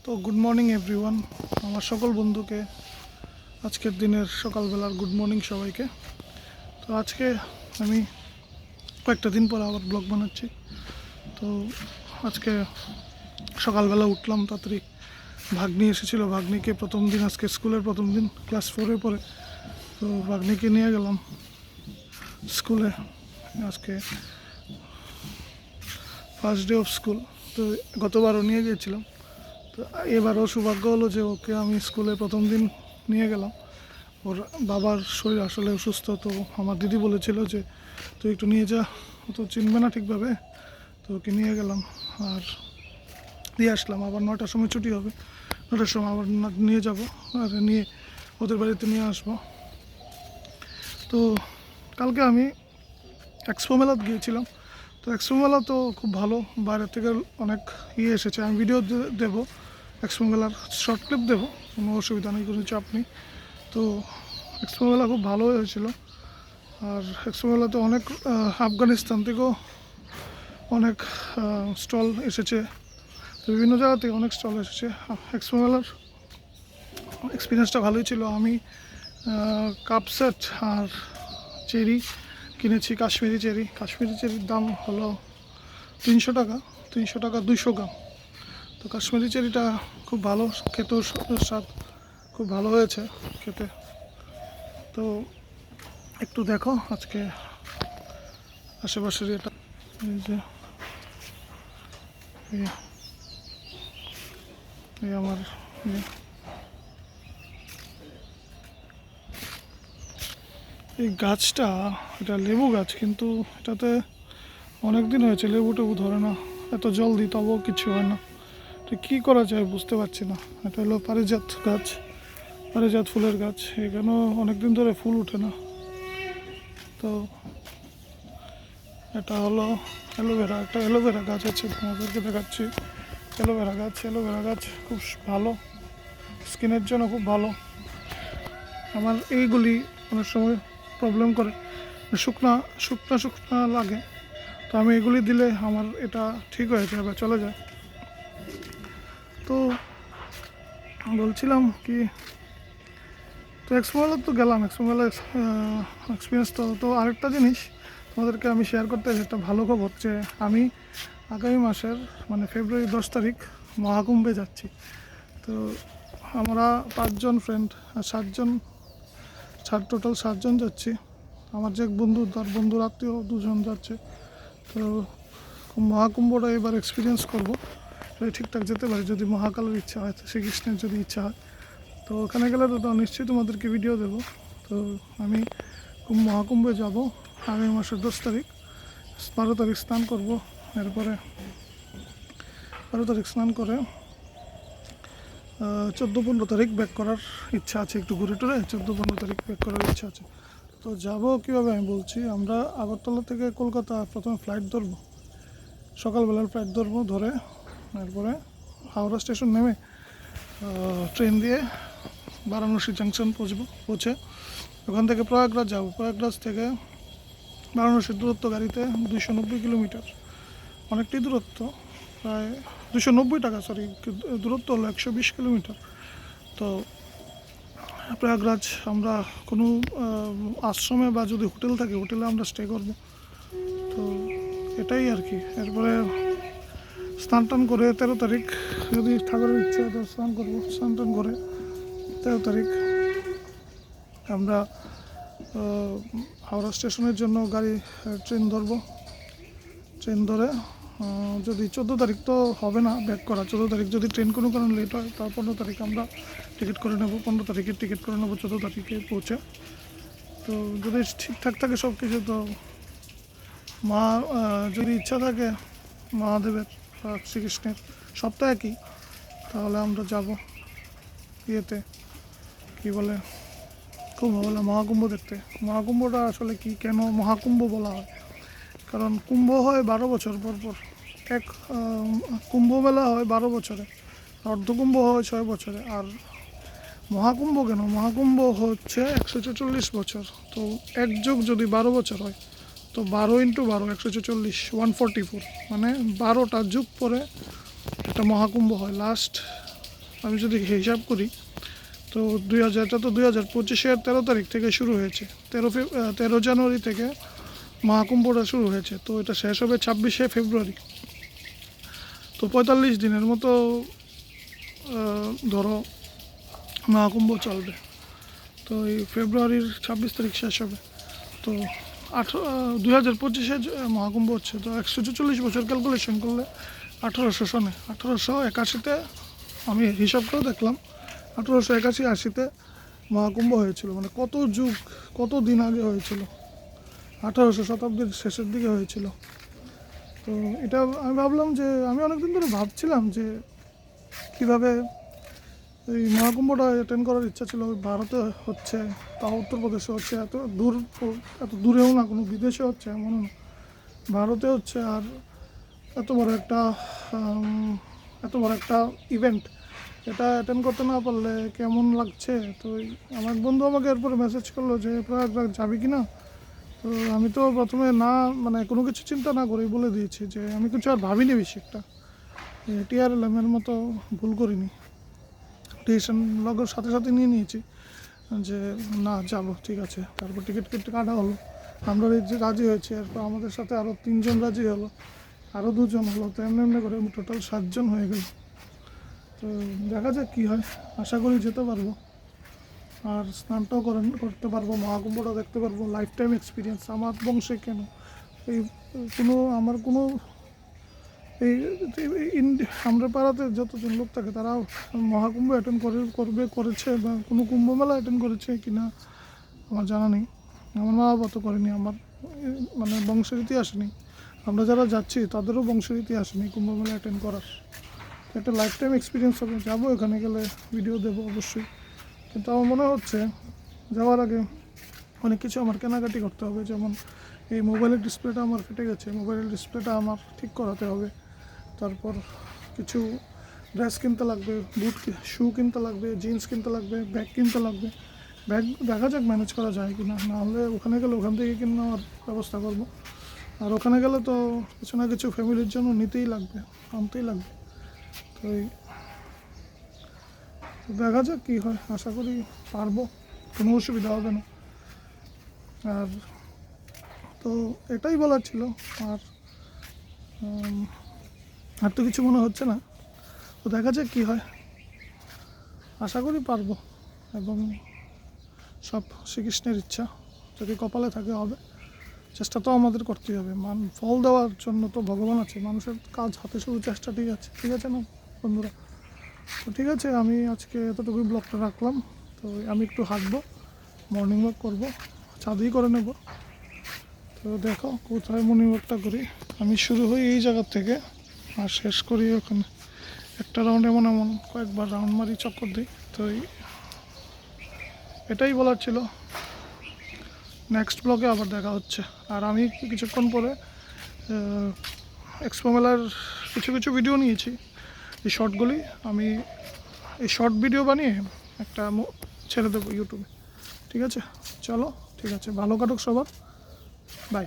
তো good morning everyone, আমার সকল বন্ধুকে আজকের দিনের সকালবেলার গুড মর্নিং সবাইকে। তো আজকে আমি কয়েকটা দিন পর আবার ব্লগ বানাচ্ছি। তো আজকে সকালবেলা উঠলাম তাড়াতাড়ি, ভাগ্নি এসেছিলো, ভাগ্নিকে প্রথম দিন, আজকে স্কুলের প্রথম দিন, ক্লাস 4-এ পড়ে। তো ভাগ্নিকে নিয়ে গেলাম স্কুলে, আজকে ফার্স্ট ডে অফ স্কুল। তো গতবারও নিয়ে গিয়েছিলাম, তো এবারও সৌভাগ্য হলো যে ওকে আমি স্কুলে প্রথম দিন নিয়ে গেলাম। ওর বাবার শরীর আসলে অসুস্থ, তো আমার দিদি বলেছিল যে তুই একটু নিয়ে যা, ও তো চিনবে না ঠিকভাবে। তো ওকে নিয়ে গেলাম আর দিয়ে আসলাম। আবার 9টার সময় ছুটি হবে, 9টার সময় আবার নিয়ে যাব আর নিয়ে ওদের বাড়িতে নিয়ে আসবো। তো কালকে আমি এক্সপো মেলাত গিয়েছিলাম। তো এক্সপো মেলা তো খুব ভালো, বাইরের থেকে অনেক এসেছে। আমি ভিডিও দেবো, এক্সপো মেলার শর্ট ক্লিপ দেবো, কোনো অসুবিধা নেই, কোনো চাপ নেই। তো এক্সপো মেলা খুব ভালো হয়েছিল। আর এক্সপো মেলাতে অনেক আফগানিস্তান থেকেও অনেক স্টল এসেছে, তো বিভিন্ন জায়গা থেকে অনেক স্টল এসেছে। এক্সপো মেলার এক্সপিরিয়েন্সটা ভালোই ছিল। আমি কাপ সেট আর চেরি কিনেছি, কাশ্মীরি চেরির দাম হলো 300 টাকা, 200 গ্রাম। তো কাশ্মীরি চেরিটা খুব ভালো, খেতেও স্বাদ খুব ভালো হয়েছে খেতে। তো একটু দেখো আজকে আশেপাশের এটা, এই যে এই আমার এই গাছটা, এটা লেবু গাছ, কিন্তু এটাতে অনেক দিন হয়েছে লেবু টেবু ধরে না, এত জল দিই তবুও কিছু হয় না। তো কী করা যায় বুঝতে পারছি না। এটা হলো পারিজাত গাছ, পারিজাত ফুলের গাছ, এখানেও অনেক দিন ধরে ফুল ওঠে না। তো এটা হলো অ্যালোভেরা, একটা অ্যালোভেরা গাছ আছে, তোমাদেরকে দেখাচ্ছি। অ্যালোভেরা গাছ খুব ভালো, স্কিনের জন্য খুব ভালো। আমার এইগুলি অনেক সময় প্রবলেম করে, শুকনা লাগে, তো আমি এগুলি দিলে আমার এটা ঠিক হয়ে যায় বা চলে যায়। তো বলছিলাম কি, তো এক্সপো মেলা তো গেলাম, এক্সপো মেলা এক্সপিরিয়েন্স। তো আরেকটা জিনিস তোমাদেরকে আমি শেয়ার করতে চাই, একটা ভালো খবর, যে আমি আগামী মাসের মানে ফেব্রুয়ারি 10 তারিখ মহাকুম্ভে যাচ্ছি। তো আমরা 5জন ফ্রেন্ড আর 7জন যাচ্ছি। আমার যে বন্ধু, তার বন্ধুর আত্মীয় 2জন যাচ্ছে। তো মহাকুম্ভটা এবার এক্সপিরিয়েন্স করবো, যদি ঠিকঠাক যেতে পারি, যদি মহাকালের ইচ্ছা হয়, শ্রীকৃষ্ণের যদি ইচ্ছা হয়। তো ওখানে গেলে তো নিশ্চয়ই তোমাদেরকে ভিডিও দেবো। তো আমি মহাকুম্ভে যাব আগামী মাসের 10 তারিখ, 12 তারিখ স্নান করব। এরপরে 12 তারিখ স্নান করে 14-15 তারিখ ব্যাক করার ইচ্ছা আছে, একটু ঘুরে টুরে 14-15 তারিখ ব্যাক করার ইচ্ছা আছে। তো যাব কীভাবে আমি বলছি, আমরা আগরতলা থেকে কলকাতা প্রথমে ফ্লাইট ধরবো, সকালবেলার ফ্লাইট ধরবো, ধরে এরপরে হাওড়া স্টেশন নেমে ট্রেন দিয়ে বারাণসী জাংশন পৌঁছে ওখান থেকে প্রয়াগরাজ যাব। প্রয়াগরাজ থেকে বারাণসীর দূরত্ব গাড়িতে 290 কিলোমিটার, অনেকটাই দূরত্ব, প্রায় 290 টাকা, দূরত্ব হলো 120 কিলোমিটার। তো প্রয়াগরাজ আমরা কোনো আশ্রমে বা যদি হোটেল থাকে, হোটেলে আমরা স্টে করব। তো এটাই আর কি। এরপরে স্নান টান করে 13 তারিখ, যদি ঠাকুরের ইচ্ছা তো স্নান করবো, স্নান টান করে 13 তারিখ আমরা হাওড়া স্টেশনের জন্য ট্রেন ধরবো। ট্রেন ধরে যদি 14 তারিখ তো হবে না ব্যাক করা, 14 তারিখ যদি ট্রেন কোনো কারণে লেট হয়, তার 15 তারিখ আমরা টিকিট করে নেব, 15 তারিখের টিকিট করে নেবো 14 তারিখে পৌঁছে। তো যদি ঠিকঠাক থাকে সব কিছু, তো মা যদি ইচ্ছা থাকে মহাদেবের বা শ্রীকৃষ্ণের, সবটা একই, তাহলে আমরা যাব ইয়েতে, কী বলে, কুম্ভ বলে মহাকুম্ভ দেখতে। মহাকুম্ভটা আসলে কি, কেন মহাকুম্ভ বলা হয়, কারণ কুম্ভ হয় 12 বছর পর পর, এক কুম্ভ মেলা হয় 12 বছরে, অর্ধকুম্ভ হয় 6 বছরে। আর মহাকুম্ভ কেন, মহাকুম্ভ হচ্ছে 144 বছর। তো এক যুগ যদি 12 বছর হয়, তো 12 × 12 144, 144, মানে 12টা যুগ পরে একটা মহাকুম্ভ হয়। লাস্ট আমি যদি হিসাব করি তো 2025-এর 13 তারিখ থেকে শুরু হয়েছে, 13 জানুয়ারি থেকে মহাকুম্ভটা শুরু হয়েছে, তো এটা শেষ হবে 26শে ফেব্রুয়ারি। তো 45 দিনের মতো ধরো মহাকুম্ভ চলবে। তো এই ফেব্রুয়ারির 26 তারিখ শেষ হবে। তো 2025-এ মহাকুম্ভ হচ্ছে, তো 144 বছর ক্যালকুলেশন করলে 1800 সনে 1881-তে আমি হিসাব করে দেখলাম 1881-80-তে মহাকুম্ভ হয়েছিল। মানে কত যুগ, কত দিন আগে হয়েছিল, 1800 শতাব্দীর শেষের দিকে হয়েছিল। তো এটা আমি ভাবলাম যে আমি অনেকদিন ধরে ভাবছিলাম যে কীভাবে এই মহাকুম্ভটা অ্যাটেন্ড করার ইচ্ছা ছিল। ভারতে হচ্ছে, তাও উত্তরপ্রদেশে হচ্ছে, এত দূরেও না, কোনো বিদেশে হচ্ছে এমন না, ভারতে হচ্ছে। আর এত বড় একটা ইভেন্ট, এটা অ্যাটেন্ড করতে না পারলে কেমন লাগছে। তো আমার বন্ধু আমাকে এরপরে মেসেজ করলো যে প্রয়াগরাজ যাবি কি না। তো আমি তো প্রথমে না, মানে কোনো কিছু চিন্তা না করেই বলে দিয়েছি যে আমি কিছু আর ভাবিনি বেশি একটা, TRLM-এর মতো ভুল করিনি, ডিসিশন লগের সাথে সাথে নিয়ে নিয়েছি যে না যাব, ঠিক আছে। তারপর টিকিট কাটা হলো, আমরা রাজি হয়েছি। এরপর আমাদের সাথে আরও 3 জন রাজি হলো, আরও 2 জন হলো, তো এমনি করে টোটাল 7 জন হয়ে গেল। তো দেখা যাক কী হয়, আশা করি যেতে পারবো, আর স্নানটাও করতে পারবো, মহাকুম্ভটা দেখতে পারবো। লাইফ টাইম এক্সপিরিয়েন্স আমার বংশে কেন, এই আমার কোনো আমরা পাড়াতে যতজন লোক থাকে তারা মহাকুম্ভ অ্যাটেন্ড করেছে বা কোনো কুম্ভ মেলা অ্যাটেন্ড করেছে কি না আমার জানা নেই। আমার মা বাবা তো করেনি, আমার মানে বংশের ইতিহাস নেই। আমরা যারা যাচ্ছি তাদেরও বংশের ইতিহাস নেই কুম্ভ মেলা অ্যাটেন্ড করার। একটা লাইফ টাইম এক্সপিরিয়েন্স হবে, যাবো, এখানে গেলে ভিডিও দেবো অবশ্যই। কিন্তু আমার মনে হচ্ছে যাওয়ার আগে অনেক কিছু আমার কেনাকাটি করতে হবে। যেমন এই মোবাইলের ডিসপ্লেটা আমার ফেটে গেছে, মোবাইলের ডিসপ্লেটা আমার ঠিক করাতে হবে। তারপর কিছু ড্রেস কিনতে লাগবে, শু কিনতে লাগবে, জিন্স কিনতে লাগবে, ব্যাগ কিনতে লাগবে। ব্যাগ দেখা যাক ম্যানেজ করা যায় কি না, নাহলে ওখানে গেলে ওখান থেকে নেওয়ার ব্যবস্থা করব। আর ওখানে গেলে তো কিছু না কিছু ফ্যামিলির জন্য নিতেই লাগবে, আনতেই লাগবে। তো দেখা যাক কী হয়, আশা করি পারবো, কোনো অসুবিধা হবে না। আর তো এটাই বলার ছিল, আর তো কিছু মনে হচ্ছে না। তো দেখা যাক কী হয়, আশা করি পারবো। এবং সব শ্রীকৃষ্ণের ইচ্ছা, যদি কপালে থাকে হবে। চেষ্টা তো আমাদের করতেই হবে, ফল দেওয়ার জন্য তো ভগবান আছে, মানুষের কাজ হাতে শুধু চেষ্টা। ঠিক আছে না বন্ধুরা? তো ঠিক আছে, আমি আজকে এতটুকুই ব্লগটা রাখলাম। তো আমি একটু হাঁটবো, মর্নিং ওয়াক করবো, চাঁদেই করে নেব। তো দেখো কোথায় মর্নিং ওয়াকটা করি। আমি শুরু হই এই জায়গার থেকে আর শেষ করি ওখানে। একটা রাউন্ড এমন কয়েকবার রাউন্ড মারি, চক্কর দিই। তো এটাই বলার ছিল। নেক্সট ব্লগে আবার দেখা হচ্ছে। আর আমি কিছুক্ষণ পরে এক্সপো মেলার কিছু ভিডিও নিয়েছি, এই শর্টগুলি আমি এই শর্ট ভিডিও বানিয়ে একটা ছেড়ে দেবো ইউটিউবে। ঠিক আছে, চলো, ঠিক আছে, ভালো কাটুক সবার, বাই।